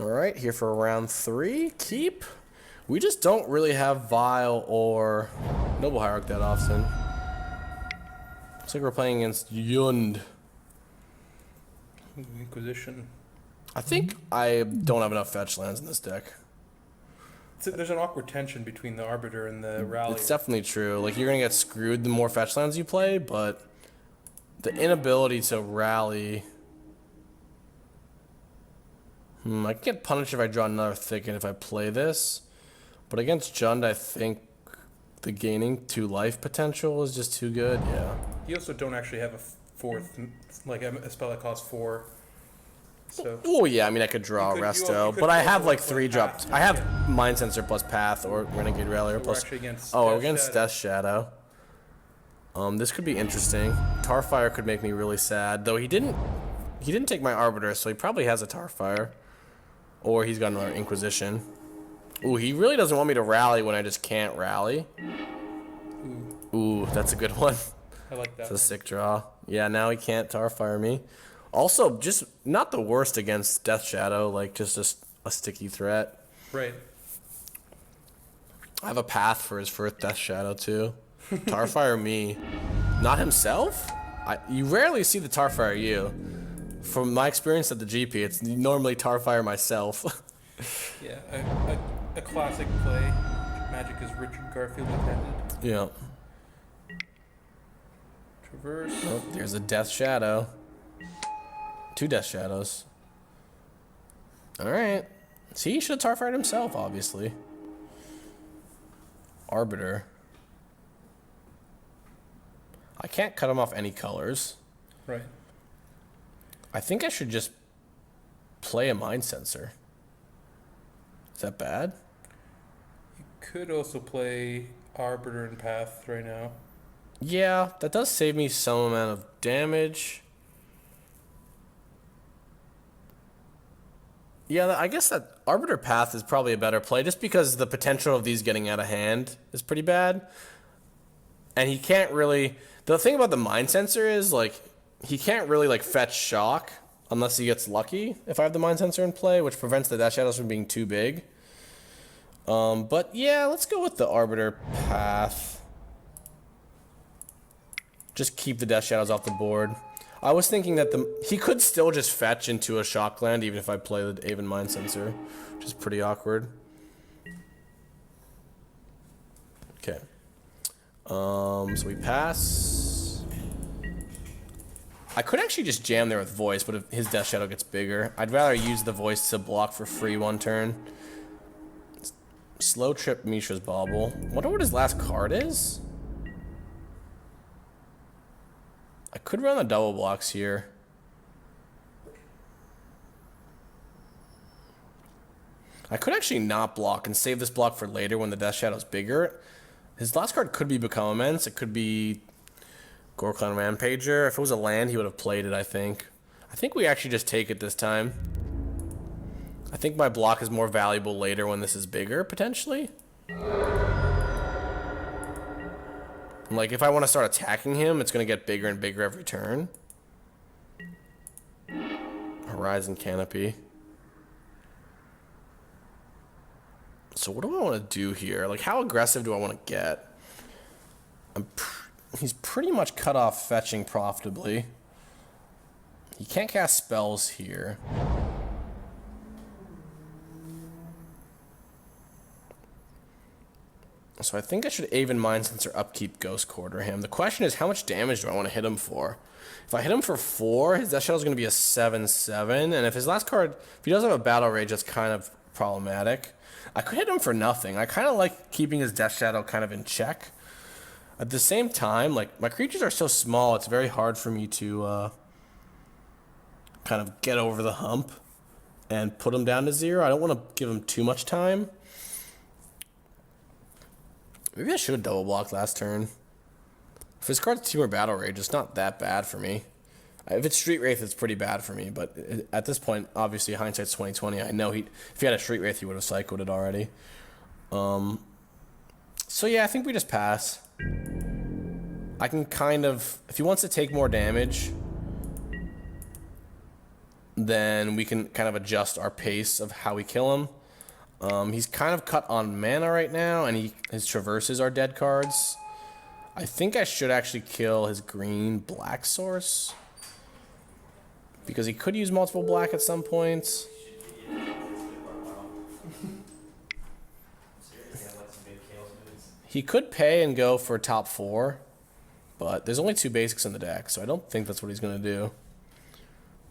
Alright, here for round 3. Keep. We just don't really have Vile or Noble Hierarch that often. Looks like we're playing against Yund. Inquisition. I think I don't have enough fetch lands in this deck. There's an awkward tension between the Arbiter and the Rallier. It's definitely true. Like, you're going to get screwed the more fetch lands you play, but the inability to rally... I can get punished if I draw another Thicket if I play this. But against Jund, I think the gaining 2 life potential is just too good. Yeah. You also don't actually have a fourth, like a spell that costs 4. So. Oh yeah, I mean I could draw Resto, but I have like 3 dropped. I have Mind Sensor plus Path or Renegade Rallier plus. Oh, against Death Shadow. This could be interesting. Tarfire could make me really sad, though he didn't take my Arbiter, so he probably has a Tarfire, or he's got another Inquisition. Ooh, he really doesn't want me to rally when I just can't rally. Ooh, that's a good one. I like that. It's a sick draw. Yeah, now he can't Tarfire me. Also, just not the worst against Death Shadow, like just a sticky threat. Right. I have a Path for his first Death Shadow too. Tarfire me. Not himself? You rarely see the Tarfire you. From my experience at the GP, it's normally Tarfire myself. Yeah, a classic play. Magic is Richard Garfield intended. Yeah. Traverse. Oh, there's a Death Shadow. 2 Death Shadows. Alright. See, he should have Tarfired himself, obviously. Arbiter. I can't cut him off any colors. Right. I think I should just play a Mind Sensor. Is that bad? You could also play Arbiter and Path right now. Yeah, that does save me some amount of damage. Yeah, I guess that Arbiter Path is probably a better play, just because the potential of these getting out of hand is pretty bad. And he can't really... The thing about the Mind Sensor is, like, he can't really, like, fetch Shock unless he gets lucky if I have the Mind Sensor in play, which prevents the Death Shadows from being too big. But, yeah, let's go with the Arbiter Path. Just keep the Death Shadows off the board. I was thinking that he could still just fetch into a Shock land even if I play the Aven Mind Sensor, which is pretty awkward. Okay. So we pass. I could actually just jam there with Voice, but if his Death Shadow gets bigger, I'd rather use the Voice to block for free 1 turn. Slow Trip Mishra's Bauble. Wonder what his last card is? I could run the double blocks here. I could actually not block and save this block for later when the Death Shadow's bigger. His last card could be Become Immense. It could be Gorklan Rampager. If it was a land, he would have played it, I think. I think we actually just take it this time. I think my block is more valuable later when this is bigger, potentially. Like, if I want to start attacking him, it's going to get bigger and bigger every turn. Horizon Canopy. So what do I want to do here? Like, how aggressive do I want to get? He's pretty much cut off fetching profitably. He can't cast spells here. So I think I should Aven Mind Sensor upkeep Ghost Quarter him. The question is, how much damage do I want to hit him for? If I hit him for 4, his Death Shadow is going to be a 7/7. And if his last card, if he does have a Battle Rage, that's kind of problematic. I could hit him for nothing. I kind of like keeping his Death Shadow kind of in check. At the same time, like, my creatures are so small, it's very hard for me to kind of get over the hump and put him down to 0. I don't want to give him too much time. Maybe I should have double blocked last turn. If his card's Team or Battle Rage, it's not that bad for me. If it's Street Wraith, it's pretty bad for me. But at this point, obviously, hindsight's 20/20. I know if he had a Street Wraith, he would have cycled it already. So yeah, I think we just pass. I can kind of, if he wants to take more damage, then we can kind of adjust our pace of how we kill him. He's kind of cut on mana right now, and his traverses are dead cards. I think I should actually kill his green-black source, because he could use multiple black at some point. He could pay and go for top 4, but there's only 2 basics in the deck, so I don't think that's what he's going to do.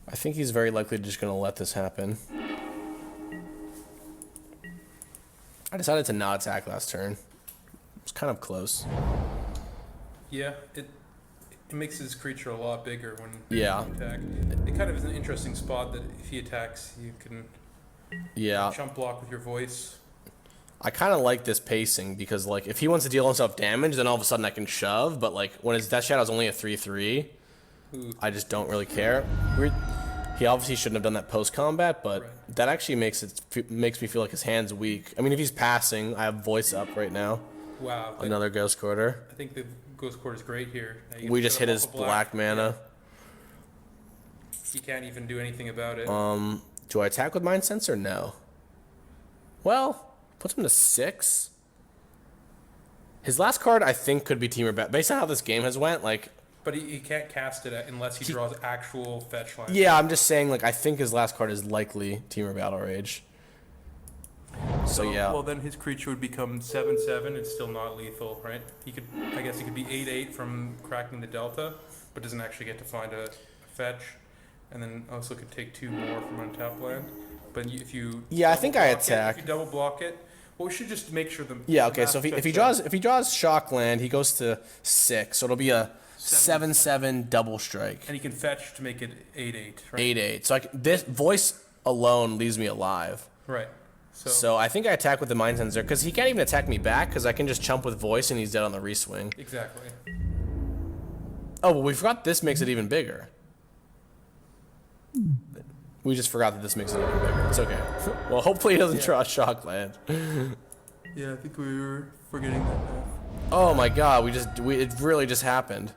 I think he's very likely just going to let this happen. I decided to not attack last turn. It was kind of close. Yeah, it makes his creature a lot bigger when you attack. It kind of is an interesting spot that if he attacks, you can jump block with your voice. I kind of like this pacing because, like, if he wants to deal himself damage, then all of a sudden I can shove. But, like, when his Death Shadow is only a 3/3, I just don't really care. He obviously shouldn't have done that post-combat, but that actually makes me feel like his hand's weak. I mean, if he's passing, I have voice up right now. Wow. Another Ghost Quarter. I think the Ghost Quarter is great here. We just hit his black mana. He can't even do anything about it. Do I attack with Mind Sensor? No. Well, puts him to 6. His last card, I think, could be Teamer Battle. Based on how this game has went, like... But he can't cast it unless he draws actual fetch lines. Yeah, I'm just saying, like, I think his last card is likely Teamer Battle Rage. So yeah. Well, then his creature would become 7/7 and still not lethal, right? I guess he could be 8/8 from cracking the Delta, but doesn't actually get to find a fetch, and then also could take 2 more from untapped land. But if you I think I attack. If you double block it, well, we should just make sure the okay. So if he draws shock land, he goes to 6. So it'll be a 7/7 double strike. And he can fetch to make it 8/8. Right? 8/8. So this voice alone leaves me alive. Right. So I think I attack with the Mind Sensor because he can't even attack me back because I can just chump with voice and he's dead on the reswing. Exactly. Oh, well, we forgot this makes it even bigger. We just forgot that this makes it even bigger. It's okay. Well, hopefully he doesn't draw a shock land. Yeah, I think we were forgetting that now. Oh my god, it really just happened.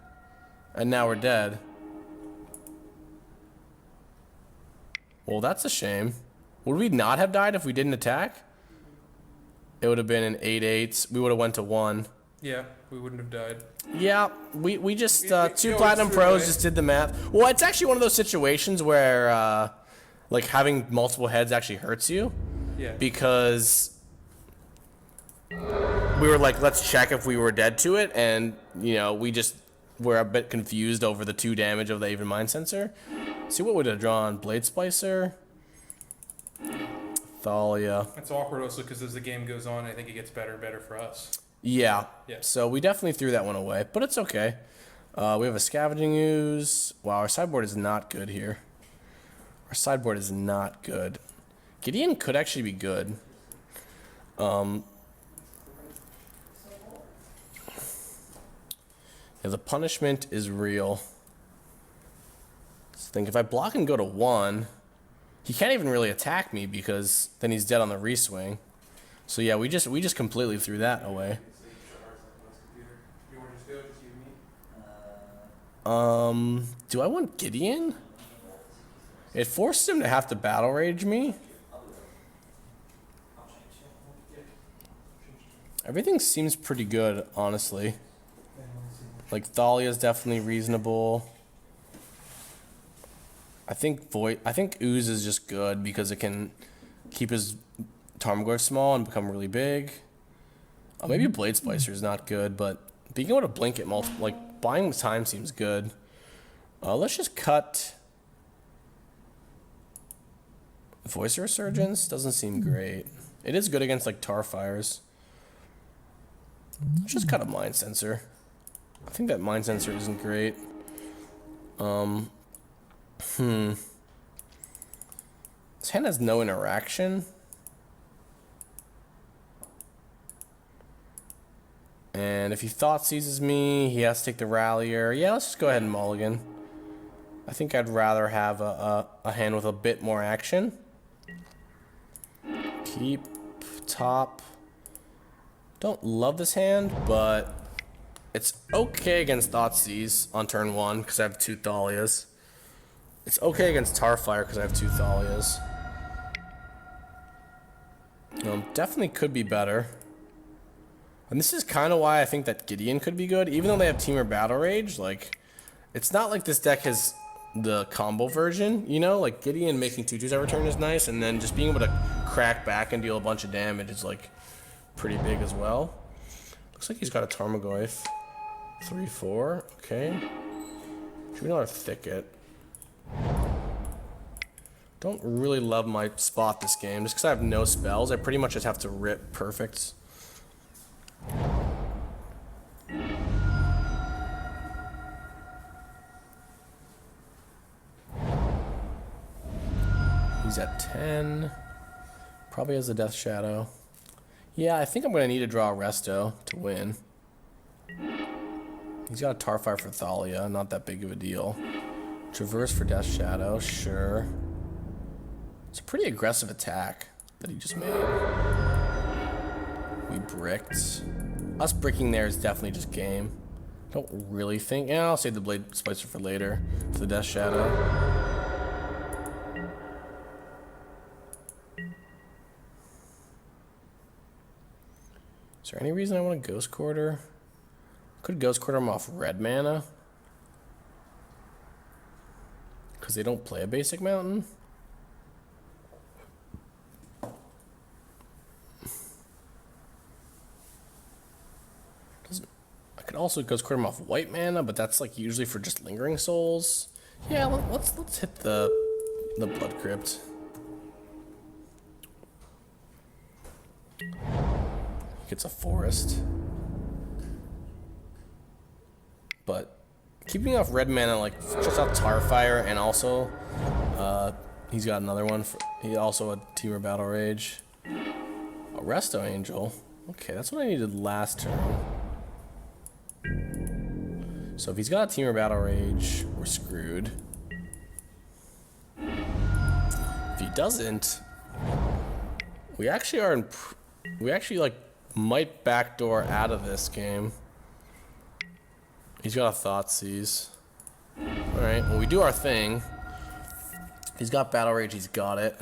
And now we're dead. Well, that's a shame. Would we not have died if we didn't attack? It would have been an 8/8. We would have went to 1. Yeah, we wouldn't have died. Yeah, we just 2 Platinum Pros just did the math. Well, it's actually one of those situations where like having multiple heads actually hurts you. Yeah. Because we were like, let's check if we were dead to it, and we were a bit confused over the 2 damage of the Aether Mind Sensor. See what would have drawn? Blade Splicer. Thalia. It's awkward also because as the game goes on, I think it gets better and better for us. Yeah. So we definitely threw that one away, but it's okay. We have a Scavenging Ooze. Wow, our sideboard is not good here. Our sideboard is not good. Gideon could actually be good. Yeah, the punishment is real. Let's think, if I block and go to 1, he can't even really attack me because then he's dead on the reswing. So yeah, we just completely threw that away. Do I want Gideon? It forced him to have to battle rage me. Everything seems pretty good, honestly. Like Thalia is definitely reasonable. I think Ooze is just good because it can keep his Tarmogoyf small and become really big. Maybe Blade Splicer is not good, but being able to blink it buying time seems good. Let's just cut Voice Resurgence. Doesn't seem great. It is good against like Tarfires. Let's just cut a Mind Sensor. I think that Mind Sensor isn't great. This hand has no interaction. And if he Thought Seizes me, he has to take the Rallier. Yeah, let's just go ahead and mulligan. I think I'd rather have a hand with a bit more action. Keep top. Don't love this hand, but it's okay against Thoughtseize on turn 1 because I have 2 Thalias. It's okay against Tarfire because I have 2 Thalias. Definitely could be better. And this is kind of why I think that Gideon could be good. Even though they have Temur Battle Rage, like, it's not like this deck has the combo version, you know? Like, Gideon making 2/2s every turn is nice, and then just being able to crack back and deal a bunch of damage is, like, pretty big as well. Looks like he's got a Tarmogoyf. 3/4, okay. Should be another Thicket. Don't really love my spot this game. Just because I have no spells, I pretty much just have to rip perfects. He's at 10. Probably has the Death Shadow. Yeah, I think I'm going to need to draw a Resto to win. He's got a Tarfire for Thalia, not that big of a deal. Traverse for Death Shadow, sure. It's a pretty aggressive attack that he just made. We bricked. Us bricking there is definitely just game. Don't really think. Yeah, I'll save the Blade Splicer for later. For the Death Shadow. Is there any reason I want to Ghost Quarter? Could Ghost Quarter him off red mana. Because they don't play a basic mountain. I could also Ghost Quarter him off white mana, but that's like usually for just Lingering Souls. Yeah, let's hit the Blood Crypt. He gets a forest. But keeping off red mana, like, just out Tarfire, and also, he's got another one. He also a Temur Battle Rage. A Resto Angel. Okay, that's what I needed last turn. So if he's got a Temur Battle Rage, we're screwed. If he doesn't, we actually are in... We actually, like, might backdoor out of this game. He's got a Thoughtseize. Alright, well, we do our thing. He's got Battle Rage, he's got it.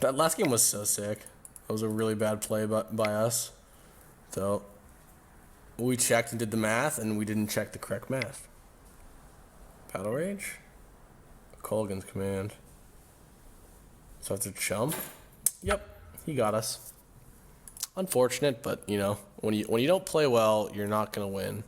That last game was so sick. That was a really bad play by us. So, we checked and did the math, and we didn't check the correct math. Battle Rage? Colgan's command. So it's a chump? Yep, he got us. Unfortunate, but, you know, when you don't play well, you're not going to win.